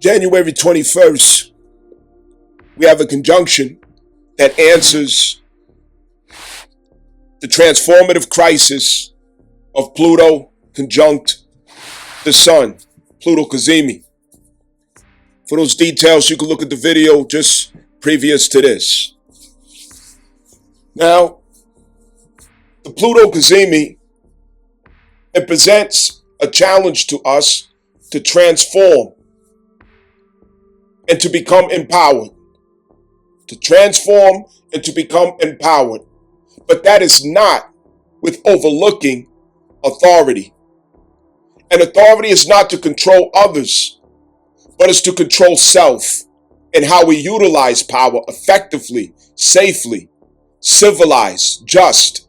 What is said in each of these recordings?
January 21st, we have a conjunction that answers the transformative crisis of Pluto conjunct the Sun, Pluto Cazimi. For those details, you can look at the video just previous to this. Now, the Pluto Cazimi, it presents a challenge to us to transform and to become empowered. To transform and to become empowered. But that is not with overlooking authority. And authority is not to control others, but it's to control self and how we utilize power effectively, safely, civilized, just,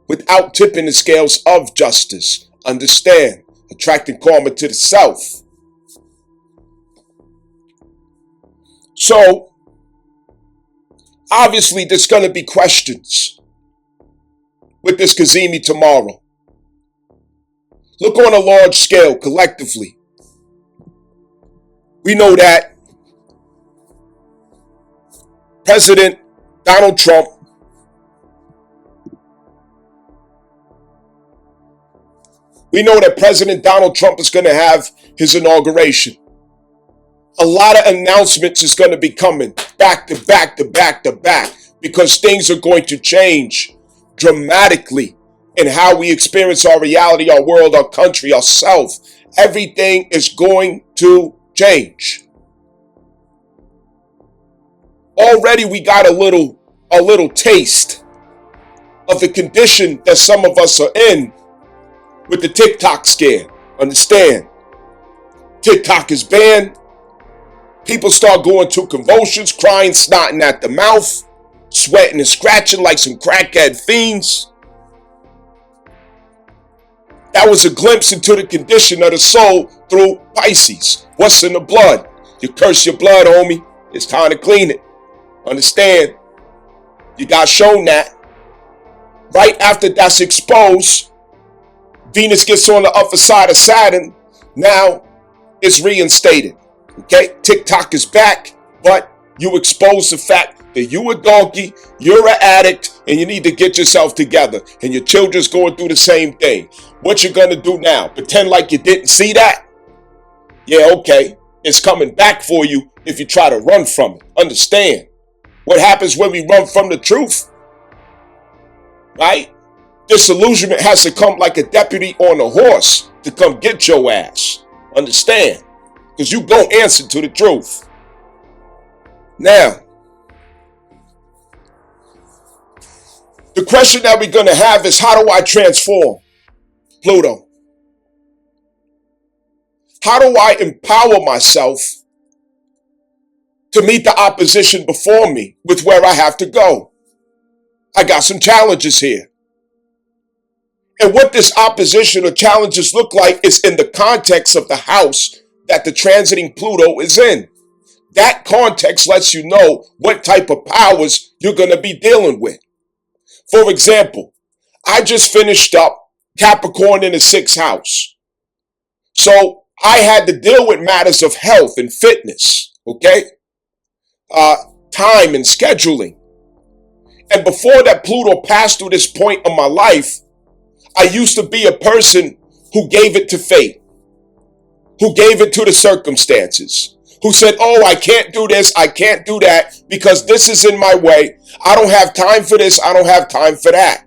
without tipping the scales of justice. Understand, attracting karma to the self. So, obviously, there's going to be questions with this Cazimi tomorrow. Look on a large scale, collectively. We know that President Donald Trump is going to have his inauguration. A lot of announcements is going to be coming back to back to back to back because things are going to change dramatically in how we experience our reality, our world, our country, ourself. Everything is going to change. Already we got a little taste of the condition that some of us are in with the TikTok scare. Understand? TikTok is banned. People start going through convulsions, crying, snotting at the mouth, sweating and scratching like some crackhead fiends. That was a glimpse into the condition of the soul through Pisces. What's in the blood? You curse your blood, homie. It's time to clean it. Understand? You got shown that. Right after that's exposed, Venus gets on the upper side of Saturn. Now it's reinstated. Okay? TikTok is back, but you expose the fact that you a donkey, you're an addict, and you need to get yourself together. And your children's going through the same thing. What you gonna do now? Pretend like you didn't see that? Yeah, okay. It's coming back for you if you try to run from it. Understand? What happens when we run from the truth? Right? Disillusionment has to come like a deputy on a horse to come get your ass. Understand? Because you don't answer to the truth. Now, the question that we're going to have is, how do I transform Pluto? How do I empower myself to meet the opposition before me with where I have to go? I got some challenges here. And what this opposition or challenges look like is in the context of the house that the transiting Pluto is in. That context lets you know what type of powers you're going to be dealing with. For example, I just finished up Capricorn in the 6th house. So I had to deal with matters of health and fitness, okay? Time and scheduling. And before that Pluto passed through this point of my life, I used to be a person who gave it to fate, who gave it to the circumstances, who said, oh, I can't do this, I can't do that because this is in my way. I don't have time for this, I don't have time for that.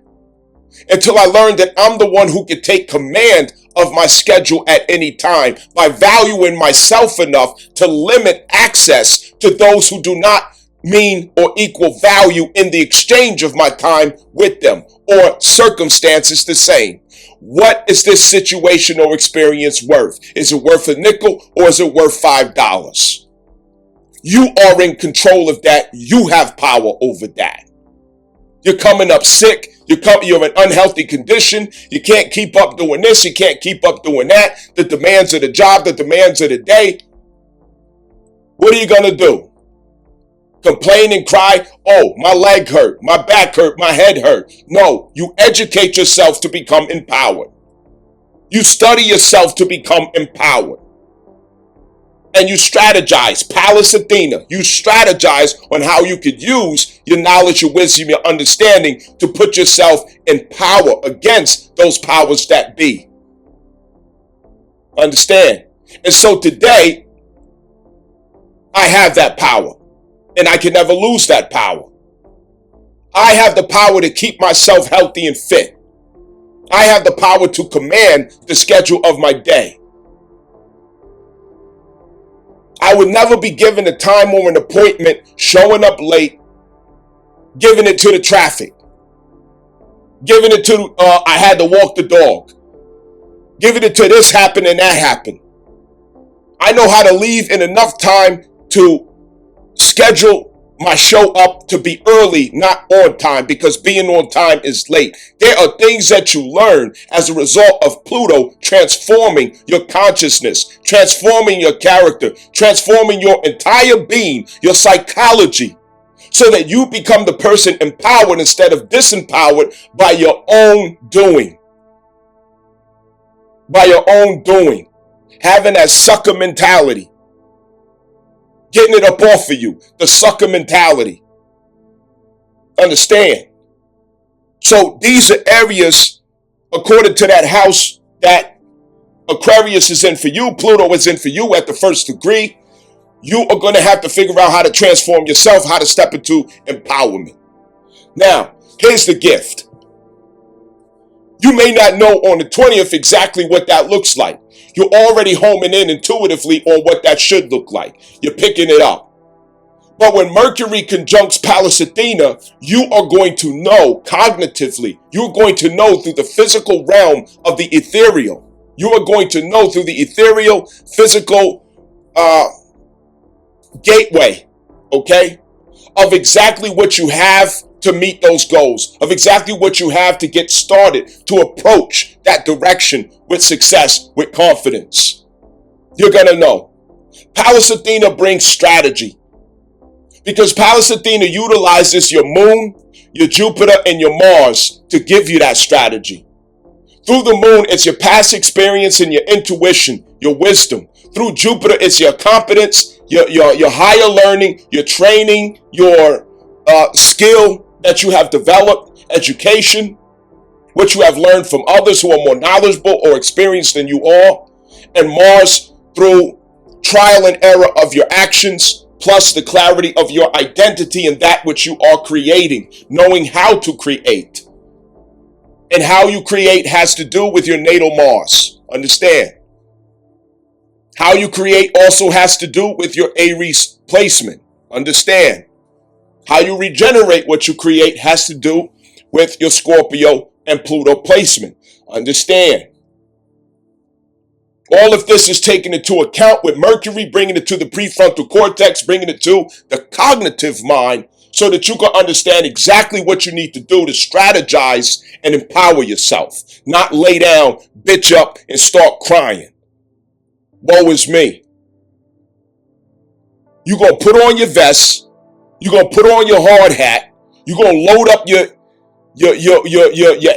Until I learned that I'm the one who can take command of my schedule at any time by valuing myself enough to limit access to those who do not mean or equal value in the exchange of my time with them, or circumstances the same. What is this situation or experience worth? Is it worth a nickel or is it worth $5? You are in control of that. You have power over that. You're coming up sick. You're in unhealthy condition. You can't keep up doing this. You can't keep up doing that. The demands of the job, the demands of the day. What are you going to do? Complain and cry, oh, my leg hurt, my back hurt, my head hurt. No, you educate yourself to become empowered. You study yourself to become empowered. and you strategize. Pallas Athena, you strategize on how you could use your knowledge, your wisdom, your understanding to put yourself in power against those powers that be. Understand? And so today, I have that power, and I can never lose that power. I have the power to keep myself healthy and fit. I have the power to command the schedule of my day. I would never be given a time or an appointment, showing up late, giving it to the traffic, giving it to, I had to walk the dog, giving it to this happened and that happened. I know how to leave in enough time to schedule my show up to be early, not on time, because being on time is late. There are things that you learn as a result of Pluto transforming your consciousness, transforming your character, transforming your entire being, your psychology, so that you become the person empowered instead of disempowered by your own doing. By your own doing. Having that sucker mentality. Getting it up off of you, the sucker mentality. Understand? So these are areas, according to that house that Aquarius is in for you, Pluto is in for you at the first degree. You are going to have to figure out how to transform yourself, how to step into empowerment. Now, here's the gift. You may not know on the 20th exactly what that looks like. You're already homing in intuitively on what that should look like. You're picking it up. But when Mercury conjuncts Pallas Athena, you are going to know cognitively. You're going to know through the physical realm of the ethereal. You are going to know through the ethereal, physical gateway, okay, of exactly what you have to meet those goals, of exactly what you have to get started, to approach that direction with success, with confidence. You're going to know. Pallas Athena brings strategy, because Pallas Athena utilizes your moon, your Jupiter, and your Mars to give you that strategy. Through the moon, it's your past experience and your intuition, your wisdom. Through Jupiter, it's your competence, your higher learning, your training, your skill that you have developed, education, what you have learned from others who are more knowledgeable or experienced than you are. And Mars, through trial and error of your actions, plus the clarity of your identity and that which you are creating, knowing how to create. And how you create has to do with your natal Mars. Understand? How you create also has to do with your Aries placement. Understand? How you regenerate what you create has to do with your Scorpio and Pluto placement. Understand? All of this is taken into account with Mercury, bringing it to the prefrontal cortex, bringing it to the cognitive mind, so that you can understand exactly what you need to do to strategize and empower yourself. Not lay down, bitch up, and start crying. Woe is me. You're going to put on your vest. You're going to put on your hard hat. You're going to load up your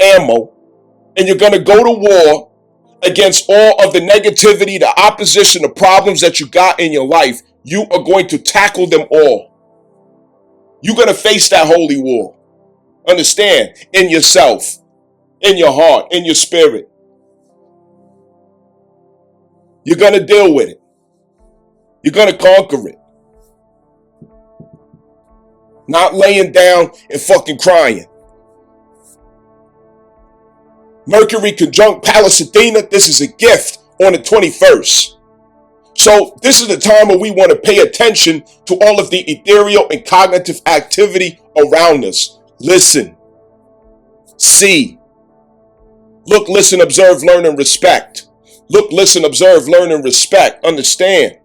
ammo. And you're going to go to war against all of the negativity, the opposition, the problems that you got in your life. You are going to tackle them all. You're going to face that holy war. Understand? In yourself, in your heart, in your spirit. You're going to deal with it. You're going to conquer it. Not laying down and fucking crying. Mercury conjunct Pallas Athena. This is a gift on the 21st. So this is the time where we want to pay attention to all of the ethereal and cognitive activity around us. Listen. See. Look, listen, observe, learn, and respect. Look, listen, observe, learn, and respect. Understand.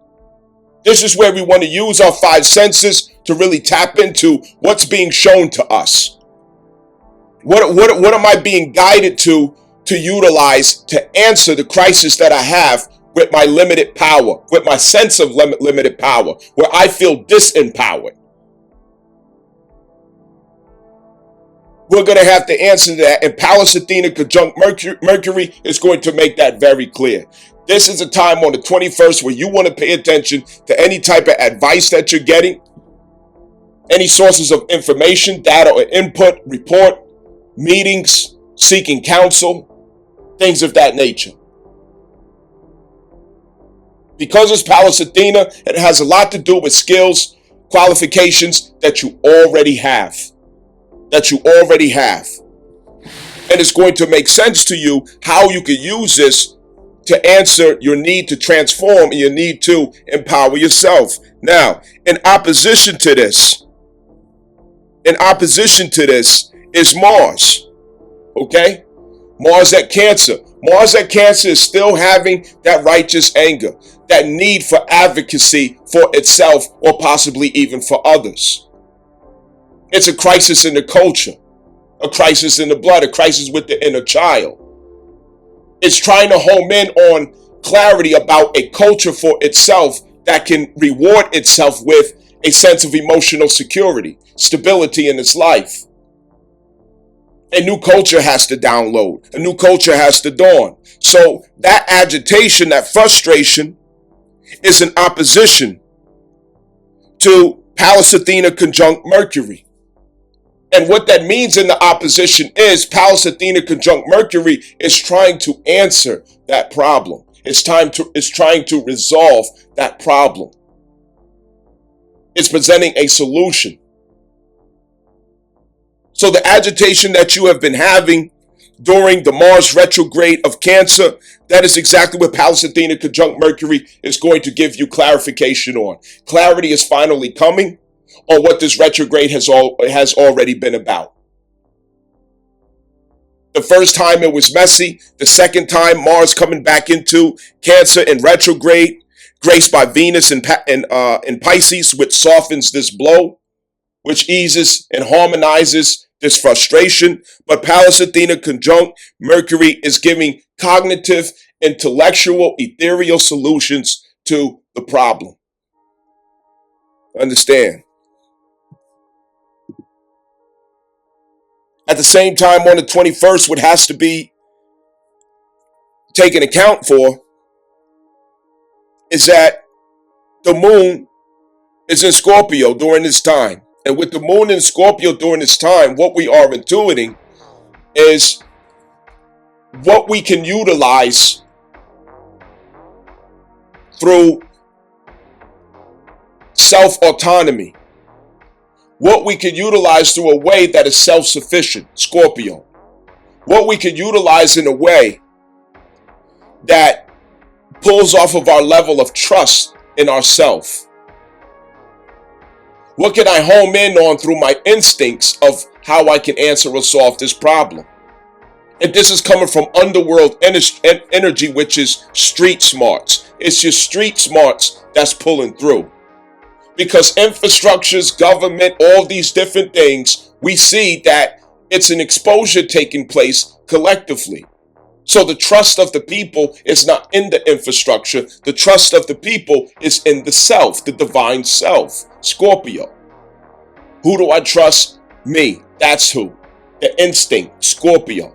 This is where we want to use our five senses to really tap into what's being shown to us. What am I being guided to utilize to answer the crisis that I have with my limited power, with my sense of limited power, where I feel disempowered? We're going to have to answer that, and Pallas Athena conjunct Mercury is going to make that very clear. This is a time on the 21st where you want to pay attention to any type of advice that you're getting, any sources of information, data or input, report, meetings, seeking counsel, things of that nature. Because it's Pallas Athena, it has a lot to do with skills, qualifications that you already have. And it's going to make sense to you how you can use this to answer your need to transform and your need to empower yourself. Now, in opposition to this is Mars. Okay? Mars at Cancer. Mars at Cancer is still having that righteous anger, that need for advocacy for itself or possibly even for others. It's a crisis in the culture, a crisis in the blood, a crisis with the inner child. It's trying to home in on clarity about a culture for itself that can reward itself with a sense of emotional security, stability in its life. A new culture has to download. A new culture has to dawn. So that agitation, that frustration is in opposition to Pallas Athena conjunct Mercury. And what that means in the opposition is Pallas Athena conjunct Mercury is trying to answer that problem. It's trying to resolve that problem. It's presenting a solution. So the agitation that you have been having during the Mars retrograde of Cancer, that is exactly what Pallas Athena conjunct Mercury is going to give you clarification on. Clarity is finally coming on what this retrograde has already been about. The first time it was messy. The second time, Mars coming back into Cancer in retrograde, graced by Venus in Pisces, which softens this blow, which eases and harmonizes this frustration. But Pallas Athena conjunct Mercury is giving cognitive, intellectual, ethereal solutions to the problem. Understand? At the same time, on the 21st, what has to be taken account for is that the moon is in Scorpio during this time. And with the moon in Scorpio during this time, what we are intuiting is what we can utilize through self-autonomy. What we can utilize through a way that is self-sufficient, Scorpio. What we can utilize in a way that pulls off of our level of trust in ourselves. What can I home in on through my instincts of how I can answer or solve this problem? And this is coming from underworld energy, which is street smarts. It's your street smarts that's pulling through. Because infrastructures, government, all these different things, we see that it's an exposure taking place collectively. So the trust of the people is not in the infrastructure. The trust of the people is in the self, the divine self, Scorpio. Who do I trust? Me. That's who. The instinct, Scorpio.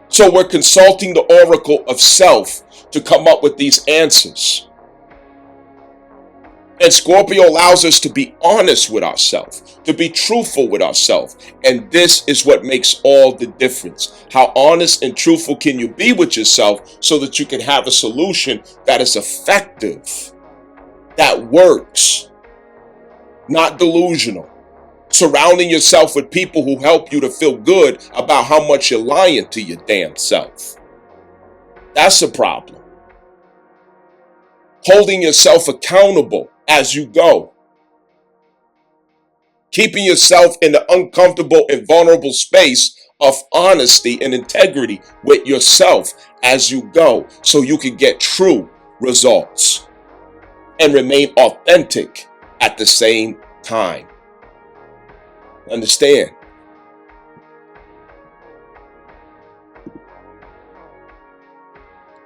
So we're consulting the oracle of self to come up with these answers. And Scorpio allows us to be honest with ourselves, to be truthful with ourselves. And this is what makes all the difference. How honest and truthful can you be with yourself so that you can have a solution that is effective, that works, not delusional. Surrounding yourself with people who help you to feel good about how much you're lying to your damn self. That's a problem. Holding yourself accountable as you go. Keeping yourself in the uncomfortable and vulnerable space of honesty and integrity with yourself as you go, so you can get true results and remain authentic at the same time. Understand?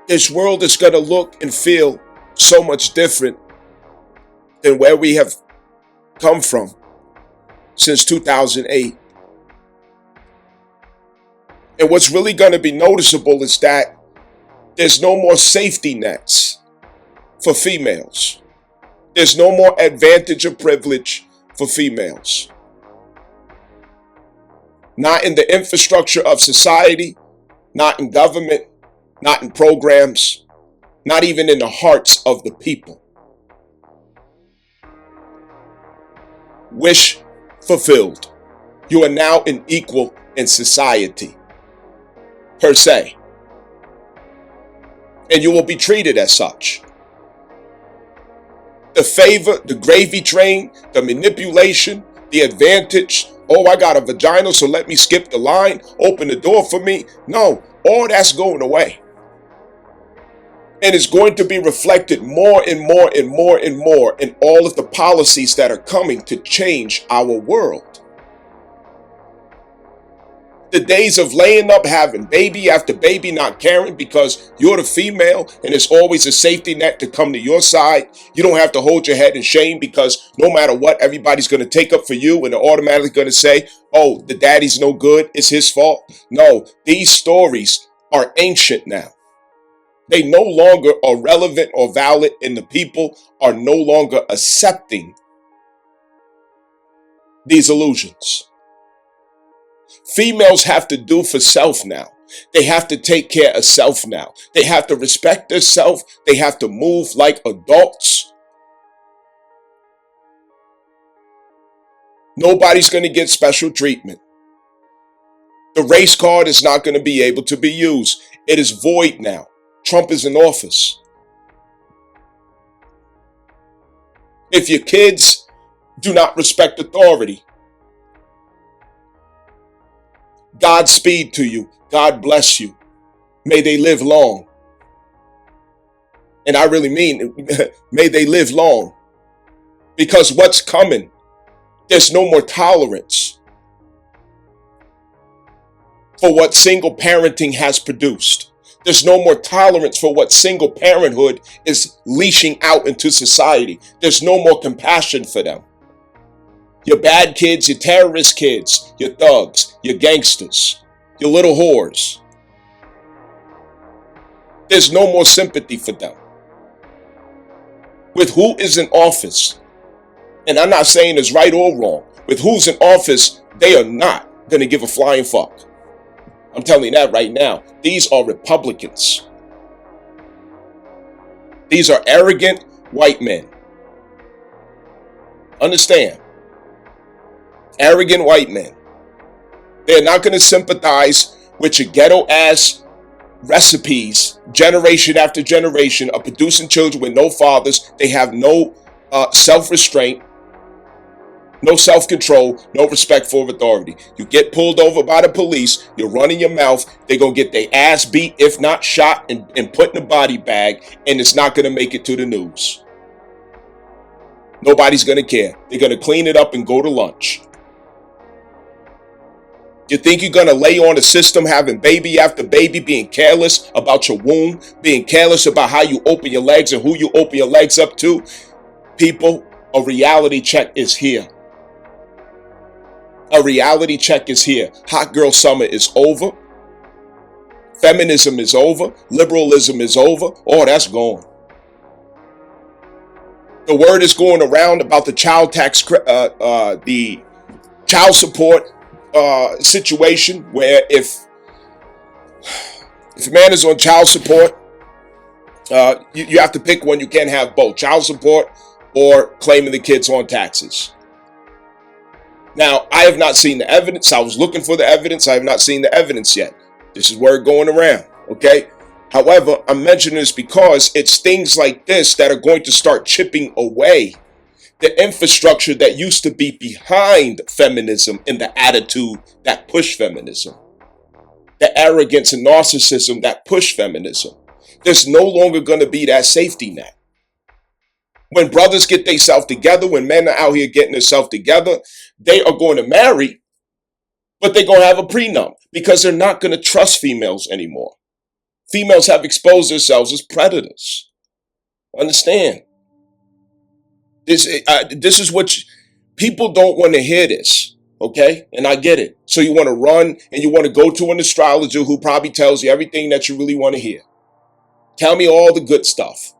This world is going to look and feel so much different than where we have come from since 2008. And what's really going to be noticeable is that There's no more safety nets for females. There's no more advantage or privilege for females. Not in the infrastructure of society, not in government, not in programs, not even in the hearts of the people. Wish fulfilled. You are now an equal in society, per se. And you will be treated as such. The favor, the gravy train, the manipulation, the advantage. Oh, I got a vagina, so let me skip the line, open the door for me. No, all that's going away. And it's going to be reflected more and more and more and more in all of the policies that are coming to change our world. The days of laying up, having baby after baby, not caring because you're the female and it's always a safety net to come to your side. You don't have to hold your head in shame because no matter what, everybody's going to take up for you and they're automatically going to say, oh, the daddy's no good, it's his fault. No, these stories are ancient now. They no longer are relevant or valid, and the people are no longer accepting these illusions. Females have to do for self now. They have to take care of self now. They have to respect their self. They have to move like adults. Nobody's going to get special treatment. The race card is not going to be able to be used. It is void now. Trump is in office. If your kids do not respect authority, Godspeed to you. God bless you. May they live long. And I really mean, may they live long. Because what's coming, there's no more tolerance for what single parenting has produced. There's no more tolerance for what single parenthood is leashing out into society. There's no more compassion for them. Your bad kids, your terrorist kids, your thugs, your gangsters, your little whores. There's no more sympathy for them. With who is in office, and I'm not saying it's right or wrong, with who's in office, they are not going to give a flying fuck. I'm telling you that right now. These are Republicans. These are arrogant white men. Understand? Arrogant white men. They're not going to sympathize with your ghetto ass recipes, generation after generation of producing children with no fathers. They have no self-restraint, no self-control, no respect for authority. You get pulled over by the police, you're running your mouth, they're going to get their ass beat, if not shot, and put in a body bag, and it's not going to make it to the news. Nobody's going to care. They're going to clean it up and go to lunch. You think you're going to lay on the system, having baby after baby, being careless about your womb, being careless about how you open your legs and who you open your legs up to? People, a reality check is here. A reality check is here. Hot girl summer is over. Feminism is over. Liberalism is over. Oh, that's gone. The word is going around about the child tax, the child support situation, where if a man is on child support, you have to pick one. You can't have both, child support or claiming the kids on taxes. Now, I have not seen the evidence. I was looking for the evidence. I have not seen the evidence yet. This is word going around, okay? However, I'm mentioning this because it's things like this that are going to start chipping away the infrastructure that used to be behind feminism and the attitude that pushed feminism. The arrogance and narcissism that pushed feminism. There's no longer going to be that safety net. When brothers get themselves together, when men are out here getting themselves together, they are going to marry, but they're going to have a prenup because they're not going to trust females anymore. Females have exposed themselves as predators. Understand? This is what people don't want to hear this, okay? And I get it. So you want to run and you want to go to an astrologer who probably tells you everything that you really want to hear. Tell me all the good stuff.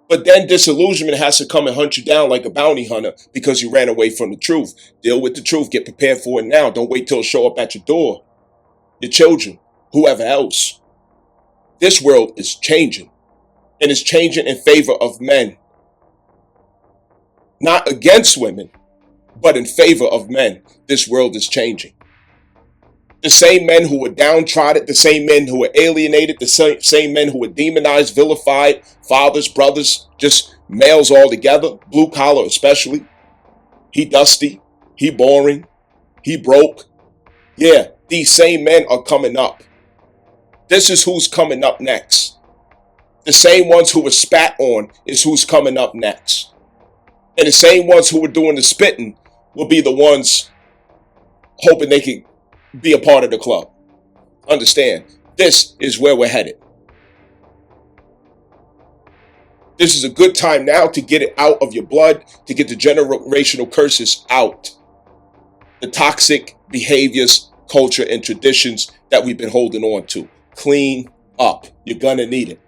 But then disillusionment has to come and hunt you down like a bounty hunter because you ran away from the truth. Deal with the truth. Get prepared for it now. Don't wait till it show up at your door. Your children, whoever else. This world is changing. And it's changing in favor of men. Not against women, but in favor of men. This world is changing. The same men who were downtrodden, the same men who were alienated, the same men who were demonized, vilified, fathers, brothers, just males all together, blue collar especially. He dusty, he boring, he broke. Yeah, these same men are coming up. This is who's coming up next. The same ones who were spat on is who's coming up next. And the same ones who were doing the spitting will be the ones hoping they can be a part of the club. Understand, this is where we're headed. This is a good time now to get it out of your blood, to get the generational curses out. The toxic behaviors, culture, and traditions that we've been holding on to. Clean up. You're gonna need it.